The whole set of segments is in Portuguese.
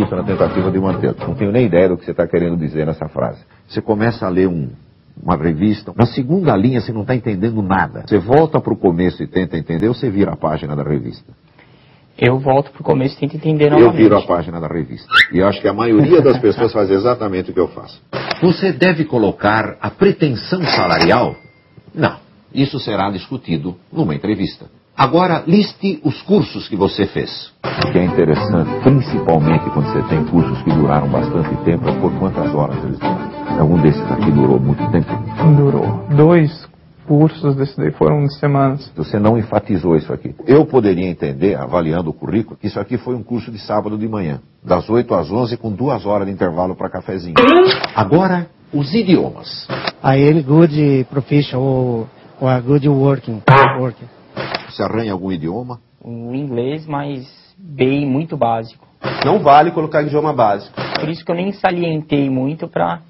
isso na tentativa de manter. Não tenho nem ideia do que você está querendo dizer nessa frase. Você começa a ler uma revista, na segunda linha você não está entendendo nada. Você volta para o começo e tenta entender, ou você vira a página da revista? Eu volto para o começo e tento entender novamente. Eu viro a página da revista. E eu acho que a maioria das pessoas faz exatamente o que eu faço. Você deve colocar a pretensão salarial? Não. Isso será discutido numa entrevista. Agora, liste os cursos que você fez. O que é interessante, principalmente quando você tem cursos que duraram bastante tempo, é por quantas horas eles duram. Algum desses aqui durou muito tempo? Durou. 2 cursos desses daí foram de semanas. Você não enfatizou isso aqui. Eu poderia entender, avaliando o currículo, que isso aqui foi um curso de sábado de manhã, das 8 às 11, com 2 horas de intervalo para cafezinho. Agora, os idiomas. I am good professional or good working. Você arranha algum idioma? O inglês, mas bem muito básico. Não vale colocar idioma básico. Por isso que eu nem salientei muito para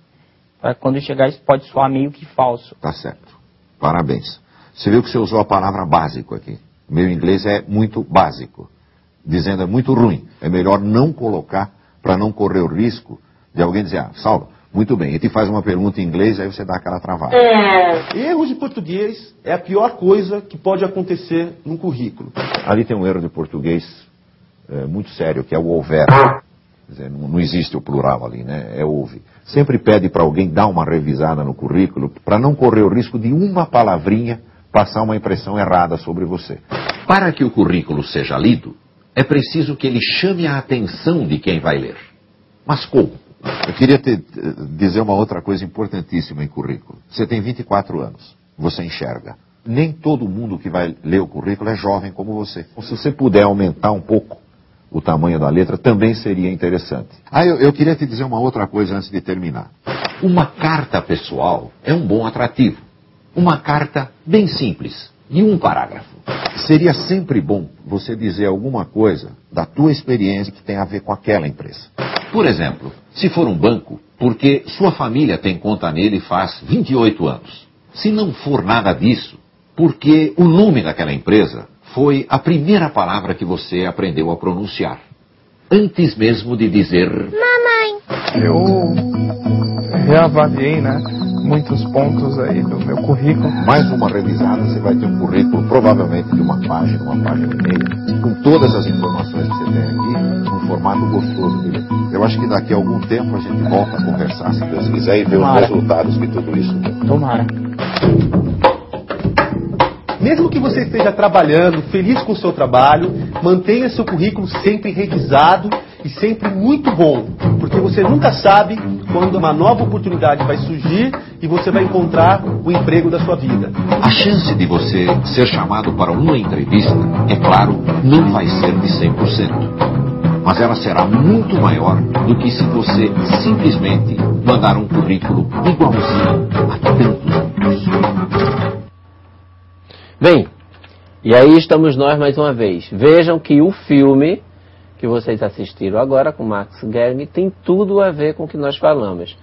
quando chegar isso pode soar meio que falso. Tá certo. Parabéns. Você viu que você usou a palavra básico aqui. O meu inglês é muito básico. Dizendo é muito ruim. É melhor não colocar para não correr o risco de alguém dizer, Saulo, muito bem, ele te faz uma pergunta em inglês, aí você dá aquela travada. Erros de português é a pior coisa que pode acontecer num currículo. Ali tem um erro de português muito sério, que é o houver. Quer dizer, não existe o plural ali, né? É houve. Sempre pede para alguém dar uma revisada no currículo para não correr o risco de uma palavrinha passar uma impressão errada sobre você. Para que o currículo seja lido, é preciso que ele chame a atenção de quem vai ler. Mas como? Eu queria dizer uma outra coisa importantíssima em currículo. Você tem 24 anos, você enxerga. Nem todo mundo que vai ler o currículo é jovem como você. Se você puder aumentar um pouco o tamanho da letra, também seria interessante. Eu queria te dizer uma outra coisa antes de terminar. Uma carta pessoal é um bom atrativo. Uma carta bem simples, de um parágrafo. Seria sempre bom você dizer alguma coisa da tua experiência que tem a ver com aquela empresa. Por exemplo, se for um banco, porque sua família tem conta nele faz 28 anos. Se não for nada disso, porque o nome daquela empresa foi a primeira palavra que você aprendeu a pronunciar. Antes mesmo de dizer... Mamãe. Eu reavaliei, né, muitos pontos aí do meu currículo. Mais uma revisada, você vai ter um currículo provavelmente de uma página e meia, com todas as informações que você tem aqui, num formato gostoso de ler. Eu acho que daqui a algum tempo a gente volta a conversar, se Deus quiser, e ver os resultados que tudo isso tem. Tomara. Mesmo que você esteja trabalhando, feliz com o seu trabalho, mantenha seu currículo sempre revisado e sempre muito bom, porque você nunca sabe quando uma nova oportunidade vai surgir e você vai encontrar o emprego da sua vida. A chance de você ser chamado para uma entrevista, é claro, não vai ser de 100%. Mas ela será muito maior do que se você simplesmente mandar um currículo igualzinho a tantos outros. Bem, e aí estamos nós mais uma vez. Vejam que o filme que vocês assistiram agora com Max Guerin tem tudo a ver com o que nós falamos.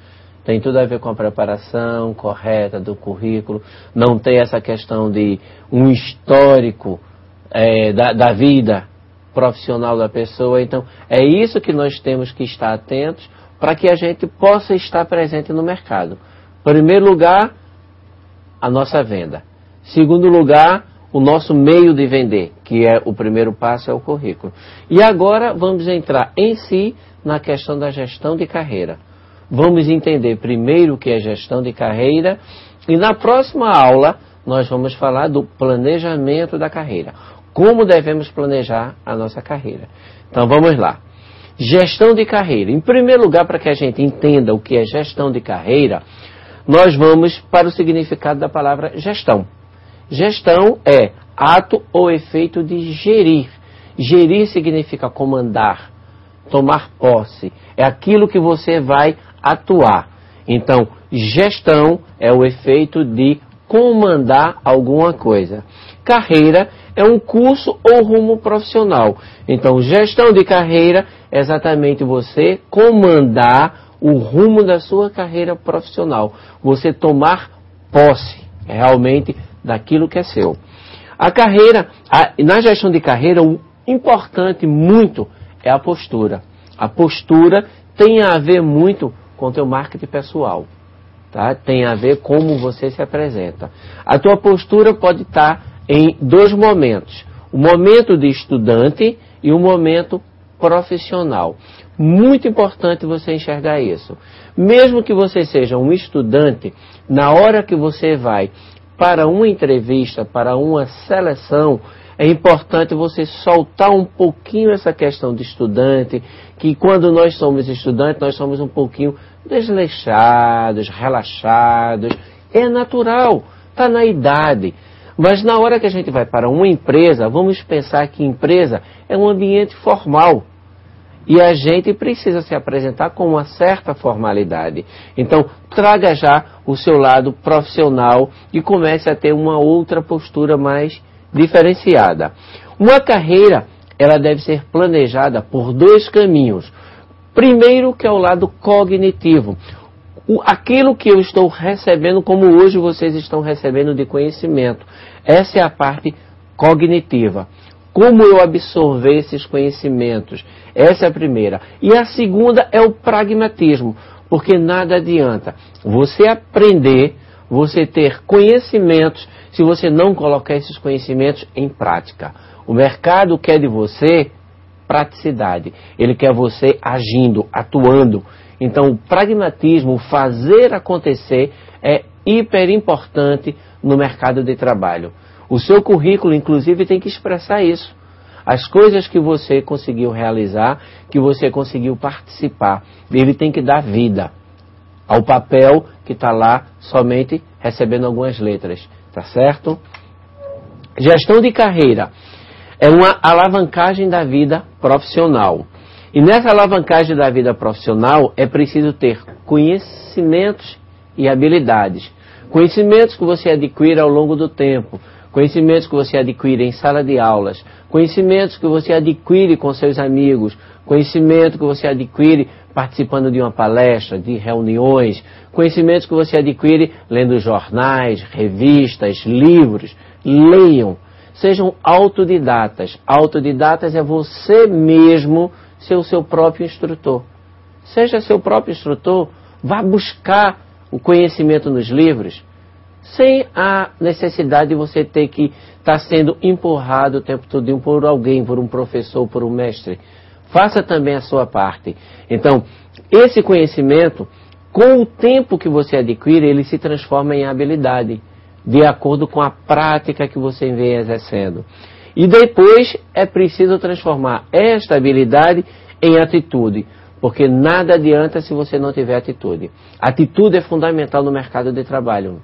Tem tudo a ver com a preparação correta do currículo. Não tem essa questão de um histórico da vida profissional da pessoa. Então, é isso que nós temos que estar atentos para que a gente possa estar presente no mercado. Em primeiro lugar, a nossa venda. Segundo lugar, o nosso meio de vender, que é o primeiro passo, é o currículo. E agora vamos entrar em si na questão da gestão de carreira. Vamos entender primeiro o que é gestão de carreira e na próxima aula nós vamos falar do planejamento da carreira. Como devemos planejar a nossa carreira. Então vamos lá. Gestão de carreira. Em primeiro lugar, para que a gente entenda o que é gestão de carreira, nós vamos para o significado da palavra gestão. Gestão é ato ou efeito de gerir. Gerir significa comandar, tomar posse. É aquilo que você vai atuar. Então, gestão é o efeito de comandar alguma coisa. Carreira é um curso ou rumo profissional. Então, gestão de carreira é exatamente você comandar o rumo da sua carreira profissional. Você tomar posse realmente daquilo que é seu. A carreira, na gestão de carreira, o importante muito é a postura. A postura tem a ver muito com o teu marketing pessoal. Tá? Tem a ver como você se apresenta. A tua postura pode estar em dois momentos. O momento de estudante e o momento profissional. Muito importante você enxergar isso. Mesmo que você seja um estudante, na hora que você vai para uma entrevista, para uma seleção, é importante você soltar um pouquinho essa questão de estudante, que quando nós somos estudantes, nós somos um pouquinho desleixados, relaxados. É natural, está na idade. Mas na hora que a gente vai para uma empresa, vamos pensar que empresa é um ambiente formal. E a gente precisa se apresentar com uma certa formalidade. Então, traga já o seu lado profissional e comece a ter uma outra postura mais diferenciada. Uma carreira, ela deve ser planejada por dois caminhos. Primeiro, que é o lado cognitivo. Aquilo que eu estou recebendo, como hoje vocês estão recebendo de conhecimento. Essa é a parte cognitiva. Como eu absorver esses conhecimentos? Essa é a primeira. E a segunda é o pragmatismo. Porque nada adianta você aprender, você ter conhecimentos, se você não colocar esses conhecimentos em prática. O mercado quer de você praticidade. Ele quer você agindo, atuando. Então, o pragmatismo, o fazer acontecer, é hiper importante no mercado de trabalho. O seu currículo, inclusive, tem que expressar isso. As coisas que você conseguiu realizar, que você conseguiu participar, ele tem que dar vida ao papel que está lá somente recebendo algumas letras. Tá certo? Gestão de carreira é uma alavancagem da vida profissional. E nessa alavancagem da vida profissional é preciso ter conhecimentos e habilidades. Conhecimentos que você adquire ao longo do tempo. Conhecimentos que você adquire em sala de aulas, conhecimentos que você adquire com seus amigos, conhecimento que você adquire participando de uma palestra, de reuniões, conhecimentos que você adquire lendo jornais, revistas, livros. Leiam, sejam autodidatas. Autodidatas é você mesmo ser o seu próprio instrutor. Seja seu próprio instrutor, vá buscar o conhecimento nos livros, sem a necessidade de você ter que estar sendo empurrado o tempo todo por alguém, por um professor, por um mestre. Faça também a sua parte. Então, esse conhecimento, com o tempo que você adquire, ele se transforma em habilidade, de acordo com a prática que você vem exercendo. E depois é preciso transformar esta habilidade em atitude, porque nada adianta se você não tiver atitude. Atitude é fundamental no mercado de trabalho.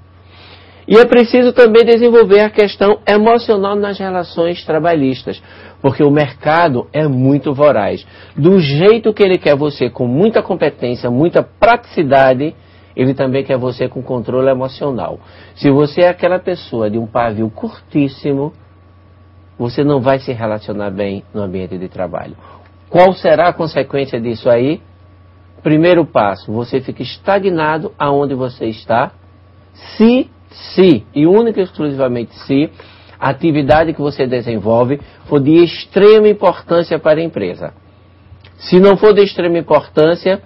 E é preciso também desenvolver a questão emocional nas relações trabalhistas, porque o mercado é muito voraz. Do jeito que ele quer você com muita competência, muita praticidade, ele também quer você com controle emocional. Se você é aquela pessoa de um pavio curtíssimo, você não vai se relacionar bem no ambiente de trabalho. Qual será a consequência disso aí? Primeiro passo, você fica estagnado aonde você está, se e única e exclusivamente se a atividade que você desenvolve for de extrema importância para a empresa. Se não for de extrema importância,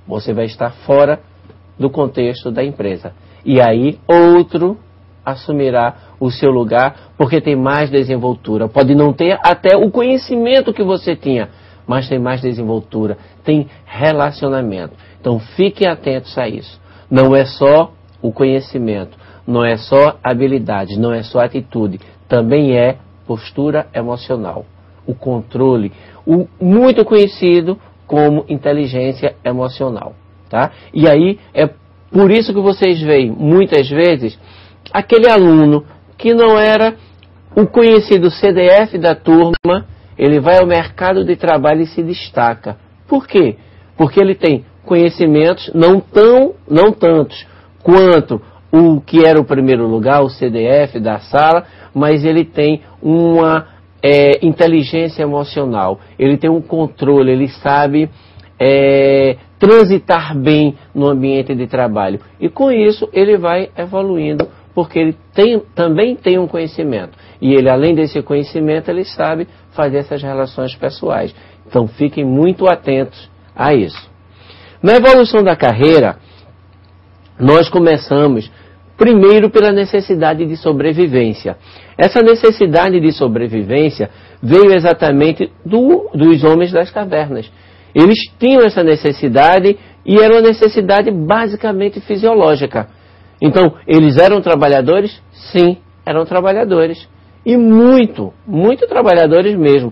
você vai estar fora do contexto da empresa. E aí outro assumirá o seu lugar porque tem mais desenvoltura. Pode não ter até o conhecimento que você tinha, mas tem mais desenvoltura, tem relacionamento. Então fiquem atentos a isso. Não é só o conhecimento, não é só habilidade, não é só atitude, também é postura emocional. O controle, o muito conhecido como inteligência emocional. Tá? E aí é por isso que vocês veem muitas vezes aquele aluno que não era o conhecido CDF da turma, ele vai ao mercado de trabalho e se destaca. Por quê? Porque ele tem conhecimentos não tantos quanto o que era o primeiro lugar, o CDF da sala, mas ele tem uma inteligência emocional, ele tem um controle, ele sabe transitar bem no ambiente de trabalho. E com isso ele vai evoluindo, porque ele também tem um conhecimento. E ele, além desse conhecimento, ele sabe fazer essas relações pessoais. Então fiquem muito atentos a isso. Na evolução da carreira, nós começamos primeiro pela necessidade de sobrevivência. Essa necessidade de sobrevivência veio exatamente dos homens das cavernas. Eles tinham essa necessidade e era uma necessidade basicamente fisiológica. Então, eles eram trabalhadores? Sim, eram trabalhadores. E muito trabalhadores mesmo.